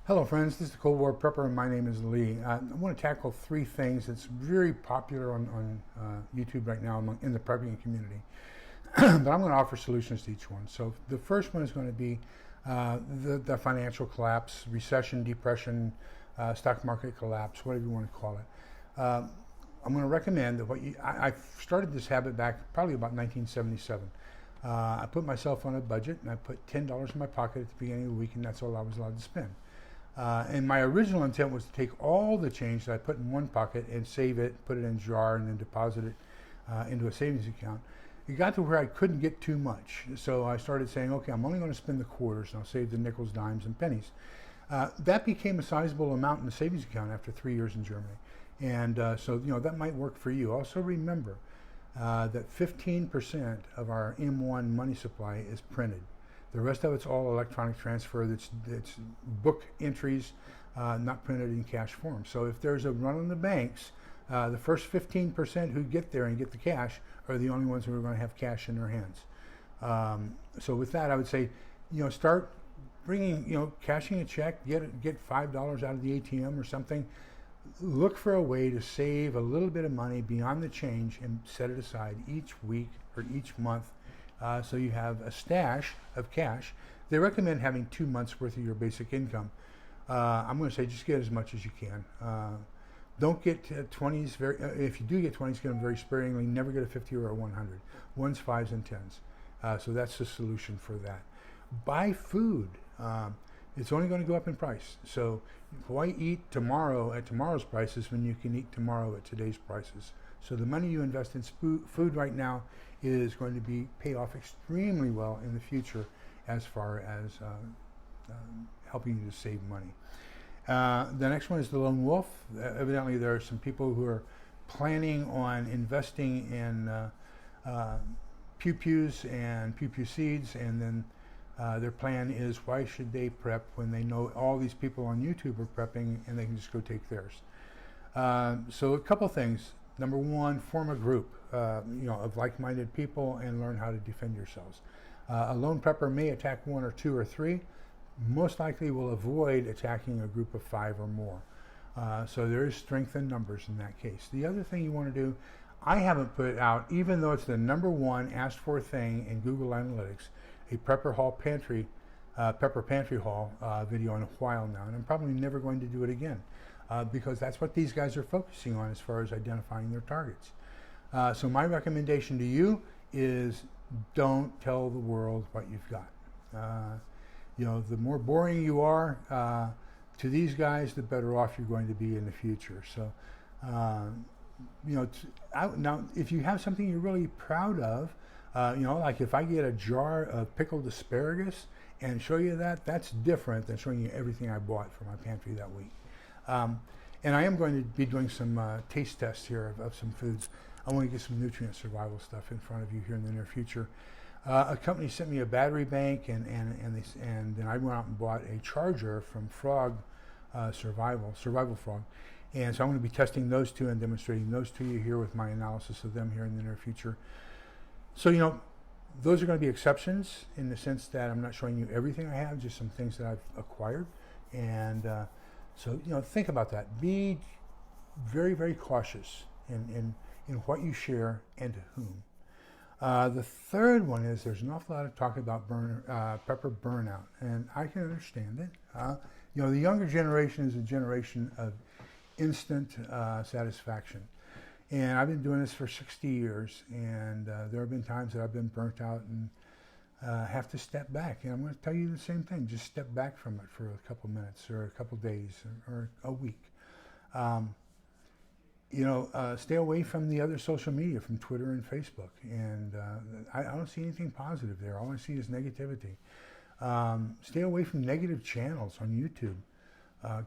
Hello friends, this is the Cold War Prepper and my name is Lee. I want to tackle three things that's very popular on YouTube right now in the prepping community. But I'm going to offer solutions to each one. So the first one is going to be the financial collapse, recession, depression, stock market collapse, whatever you want to call it. I'm going to recommend that I started this habit back probably about 1977. I put myself on a budget and I put $10 in my pocket at the beginning of the week, and that's all I was allowed to spend. And my original intent was to take all the change that I put in one pocket and save it, put it in a jar, and then deposit it into a savings account. It got to where I couldn't get too much. So I started saying, okay, I'm only going to spend the quarters, and I'll save the nickels, dimes, and pennies. That became a sizable amount in the savings account after 3 years in Germany. And so that might work for you. Also remember that 15% of our M1 money supply is printed. The rest of it's all electronic transfer. That's book entries, not printed in cash form. So if there's a run on the banks, the first 15% who get there and get the cash are the only ones who are going to have cash in their hands. So with that, I would say, start bringing, cashing a check, get $5 out of the ATM or something. Look for a way to save a little bit of money beyond the change and set it aside each week or each month. So you have a stash of cash. They recommend having 2 months worth of your basic income. I'm going to say just get as much as you can. Don't get 20s. If you do get 20s, get them very sparingly. Never get a 50 or a 100. Ones, fives, and tens. So that's the solution for that. Buy food. It's only going to go up in price. So why eat tomorrow at tomorrow's prices when you can eat tomorrow at today's prices? So the money you invest in food right now is going to pay off extremely well in the future as far as helping you to save money. The next one is the lone wolf. Evidently there are some people who are planning on investing in pew-pews and pew-pew seeds, and then their plan is, why should they prep when they know all these people on YouTube are prepping and they can just go take theirs? So a couple things. Number one, form a group of like-minded people and learn how to defend yourselves. A lone prepper may attack one or two or three. Most likely will avoid attacking a group of 5 or more. So there is strength in numbers in that case. The other thing you want to do, I haven't put out, even though it's the #1 asked for thing in Google Analytics, a Prepper Pantry Haul video in a while now, and I'm probably never going to do it again. Because that's what these guys are focusing on as far as identifying their targets. So my recommendation to you is don't tell the world what you've got. The more boring you are to these guys, the better off you're going to be in the future. So, now if you have something you're really proud of, like if I get a jar of pickled asparagus and show you that's different than showing you everything I bought for my pantry that week. And I am going to be doing some taste tests here of some foods. I want to get some nutrient survival stuff in front of you here in the near future. A company sent me a battery bank, and then I went out and bought a charger from Frog Survival Frog. And so I'm going to be testing those two and demonstrating those to you here with my analysis of them here in the near future. So, those are going to be exceptions in the sense that I'm not showing you everything I have, just some things that I've acquired. And so, think about that. Be very, very cautious in what you share and to whom. The third one is there's an awful lot of talk about prepper burnout, and I can understand it. The younger generation is a generation of instant satisfaction. And I've been doing this for 60 years, and there have been times that I've been burnt out and have to step back. And I'm going to tell you the same thing. Just step back from it for a couple minutes or a couple days or a week. Stay away from the other social media, from Twitter and Facebook. And I don't see anything positive there. All I see is negativity. Stay away from negative channels on YouTube.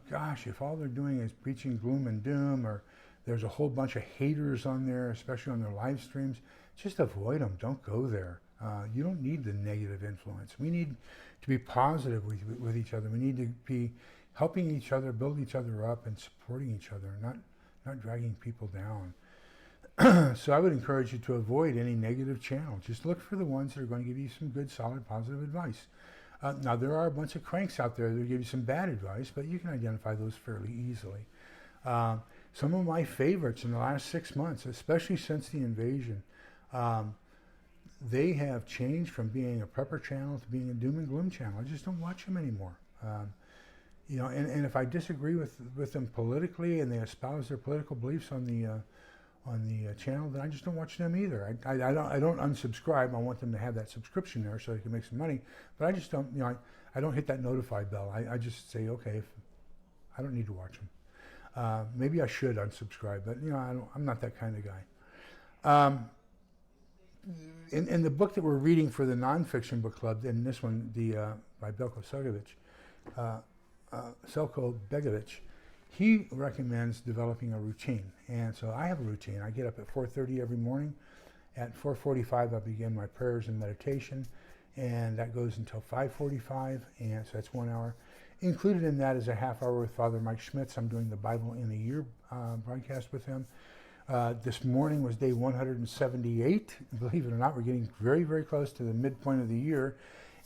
Gosh, if all they're doing is preaching gloom and doom, or there's a whole bunch of haters on there, especially on their live streams, just avoid them. Don't go there. You don't need the negative influence. We need to be positive with each other. We need to be helping each other, build each other up, and supporting each other, not dragging people down. So I would encourage you to avoid any negative channel. Just look for the ones that are going to give you some good, solid, positive advice. Now, there are a bunch of cranks out there that give you some bad advice, but you can identify those fairly easily. Some of my favorites in the last 6 months, especially since the invasion, they have changed from being a prepper channel to being a doom and gloom channel. I just don't watch them anymore. And if I disagree with them politically and they espouse their political beliefs on the channel, then I just don't watch them either. I don't unsubscribe. I want them to have that subscription there so they can make some money. But I just don't, I don't hit that notify bell. I just say, okay, I don't need to watch them. Maybe I should unsubscribe, but I'm not that kind of guy. In the book that we're reading for the nonfiction book club, in this one, by Selko Begovic, he recommends developing a routine. And so I have a routine. I get up at 4:30 every morning. At 4:45, I begin my prayers and meditation, and that goes until 5:45, and so that's 1 hour. Included in that is a half hour with Father Mike Schmitz. I'm doing the Bible in a Year broadcast with him. This morning was day 178. Believe it or not, we're getting very, very close to the midpoint of the year.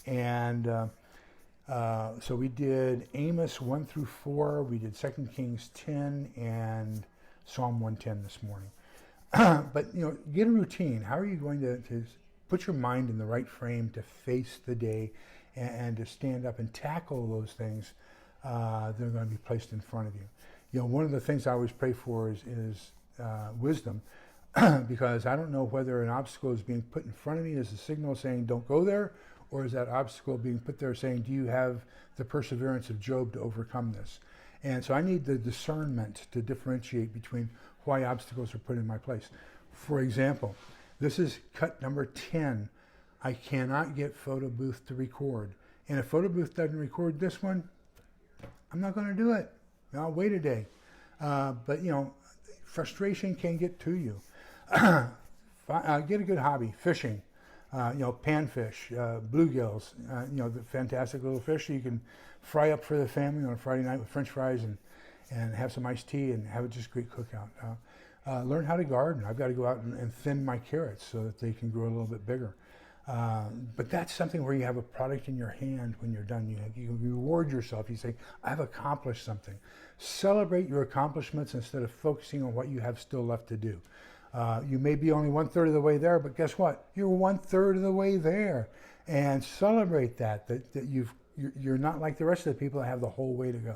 And so we did Amos 1 through 4, we did 2 Kings 10, and Psalm 110 this morning. But, get a routine. How are you going to put your mind in the right frame to face the day and to stand up and tackle those things that are going to be placed in front of you? One of the things I always pray for is wisdom, because I don't know whether an obstacle is being put in front of me as a signal saying don't go there, or is that obstacle being put there saying, do you have the perseverance of Job to overcome this? And so I need the discernment to differentiate between why obstacles are put in my place. For example, this is cut number 10. I cannot get Photo Booth to record. And if Photo Booth doesn't record this one, I'm not going to do it. I'll wait a day. But frustration can get to you. Get a good hobby, fishing. Panfish, bluegills, the fantastic little fish that you can fry up for the family on a Friday night with French fries and have some iced tea and have a just great cookout. Learn how to garden. I've got to go out and thin my carrots so that they can grow a little bit bigger. But that's something where you have a product in your hand when you're done. You reward yourself. You say, I've accomplished something. Celebrate your accomplishments instead of focusing on what you have still left to do. You may be only 1/3 of the way there, but guess what? You're 1/3 of the way there, and celebrate that you're not like the rest of the people that have the whole way to go.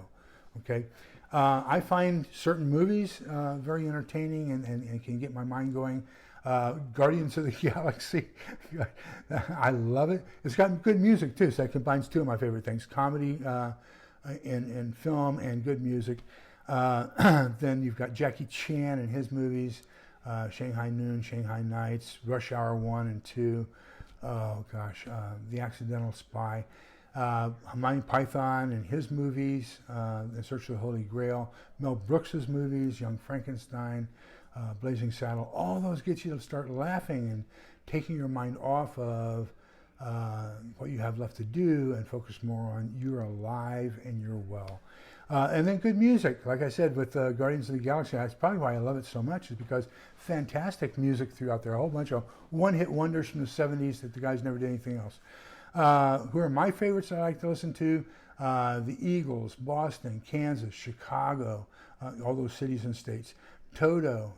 Okay, I find certain movies very entertaining and can get my mind going. Guardians of the Galaxy, I love it. It's got good music too, so that combines two of my favorite things: comedy and film and good music. Then you've got Jackie Chan and his movies. Shanghai Noon, Shanghai Nights, Rush Hour 1 and 2, The Accidental Spy, Monty Python and his movies, In Search of the Holy Grail, Mel Brooks's movies, Young Frankenstein, Blazing Saddle, all those get you to start laughing and taking your mind off of what you have left to do and focus more on you're alive and you're well. And then good music, like I said, with Guardians of the Galaxy. That's probably why I love it so much, is because fantastic music throughout there. A whole bunch of one-hit wonders from the 70s that the guys never did anything else. Who are my favorites that I like to listen to? The Eagles, Boston, Kansas, Chicago, all those cities and states. Toto,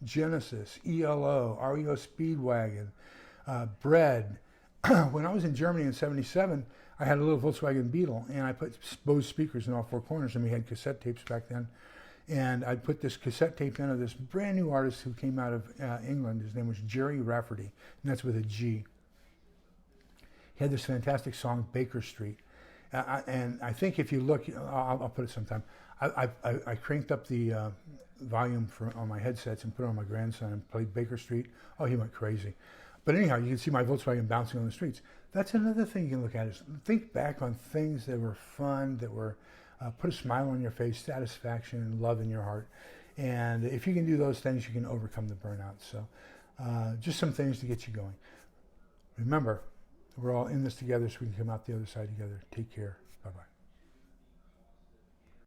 Genesis, ELO, REO Speedwagon, Bread. When I was in Germany in '77, I had a little Volkswagen Beetle, and I put Bose speakers in all four corners, and we had cassette tapes back then. And I put this cassette tape in of this brand new artist who came out of England. His name was Jerry Rafferty, and that's with a G. He had this fantastic song, Baker Street. And I think if you look, I'll put it sometime. I cranked up the volume on my headsets and put it on my grandson and played Baker Street. Oh, he went crazy. But anyhow, you can see my Volkswagen bouncing on the streets. That's another thing you can look at, is think back on things that were fun, that were put a smile on your face, satisfaction and love in your heart. And if you can do those things, you can overcome the burnout. So just some things to get you going. Remember, we're all in this together so we can come out the other side together. Take care. Bye-bye.